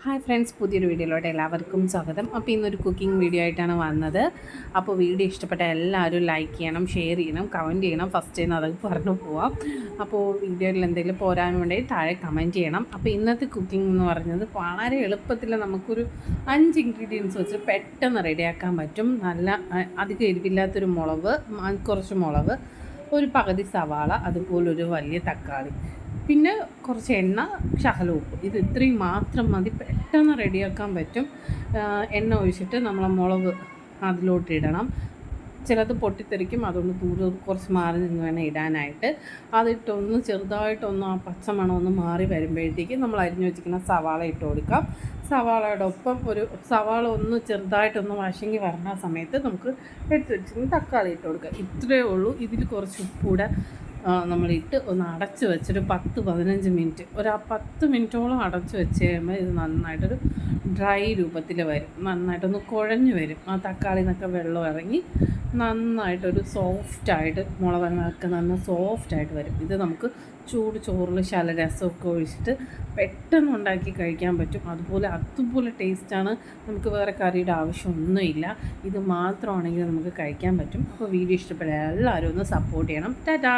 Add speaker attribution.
Speaker 1: Hi friends, പുതിയൊരു വീഡിയോയിലോട്ട് എല്ലാവർക്കും സ്വാഗതം. അപ്പോൾ ഇന്നൊരു കുക്കിംഗ് വീഡിയോ ആയിട്ടാണ് വന്നത്. അപ്പോൾ വീഡിയോ ഇഷ്ടപ്പെട്ട എല്ലാവരും ലൈക്ക് ചെയ്യണം, ഷെയർ ചെയ്യണം, കമൻറ്റ് ചെയ്യണം. ഫസ്റ്റ് ചെയ്യുന്ന അതൊക്കെ പറഞ്ഞു പോവാം. അപ്പോൾ വീഡിയോയിൽ എന്തെങ്കിലും പോരാനുണ്ടെങ്കിൽ താഴെ കമൻറ്റ് ചെയ്യണം. അപ്പോൾ ഇന്നത്തെ കുക്കിംഗ് എന്ന് പറയുന്നത് വളരെ എളുപ്പത്തിൽ നമുക്കൊരു 5 ഇൻഗ്രീഡിയൻസ് വെച്ച് പെട്ടെന്ന് റെഡിയാക്കാൻ പറ്റും. നല്ല അധികം എരിവില്ലാത്തൊരു മുളക്, കുറച്ച് മുളക്, ഒരു പകുതി സവാള, അതുപോലൊരു വലിയ തക്കാളി, പിന്നെ കുറച്ച് എണ്ണ, ശകലം ഉപ്പ്. ഇത് ഇത്രയും മാത്രം മതി, പെട്ടെന്ന് റെഡിയാക്കാൻ പറ്റും. എണ്ണ ഒഴിച്ചിട്ട് നമ്മൾ മുളക് അതിലോട്ട് ഇടണം. ചിലത് പൊട്ടിത്തെറിക്കും, അതുകൊണ്ട് കുറച്ച് മാറി നിന്ന് വേണം ഇടാനായിട്ട്. അതിട്ടൊന്ന് ചെറുതായിട്ടൊന്ന് ആ പച്ചമണം ഒന്ന് മാറി വരുമ്പോഴത്തേക്ക് നമ്മൾ അരിഞ്ഞു വെച്ചിരിക്കുന്ന സവാള ഇട്ട് കൊടുക്കാം. സവാളയോടൊപ്പം സവാള ഒന്ന് ചെറുതായിട്ടൊന്ന് വശങ്ങി വരുന്ന സമയത്ത് നമുക്ക് എടുത്ത് വെച്ചിരിക്കുന്ന തക്കാളി ഇട്ട് കൊടുക്കാം. ഇത്രയേ ഉള്ളൂ. ഇതിൽ കുറച്ച് ഉപ്പൂടെ നമ്മളിട്ട് ഒന്ന് അടച്ച് വെച്ചൊരു 10-15 മിനിറ്റ്, ഒരു 10 മിനിറ്റോളം അടച്ച് വെച്ച് കഴിയുമ്പോൾ ഇത് നന്നായിട്ടൊരു ഡ്രൈ രൂപത്തിൽ വരും. നന്നായിട്ടൊന്ന് കുഴഞ്ഞ് വരും. ആ തക്കാളി നിന്നൊക്കെ വെള്ളം ഇറങ്ങി നന്നായിട്ടൊരു സോഫ്റ്റായിട്ട്, മുളകൊക്കെ നല്ല സോഫ്റ്റായിട്ട് വരും. ഇത് നമുക്ക് ചൂട് ചോറിൽ ശകലരസമൊക്കെ ഒഴിച്ചിട്ട് പെട്ടെന്ന് ഉണ്ടാക്കി കഴിക്കാൻ പറ്റും. അതുപോലെ ടേസ്റ്റാണ്. നമുക്ക് വേറെ കറിയുടെ ആവശ്യമൊന്നുമില്ല. ഇത് മാത്രമാണെങ്കിൽ നമുക്ക് കഴിക്കാൻ പറ്റും. അപ്പോൾ വീഡിയോ ഇഷ്ടപ്പെട്ട എല്ലാവരും ഒന്ന് സപ്പോർട്ട് ചെയ്യണം. ടാറ്റാ.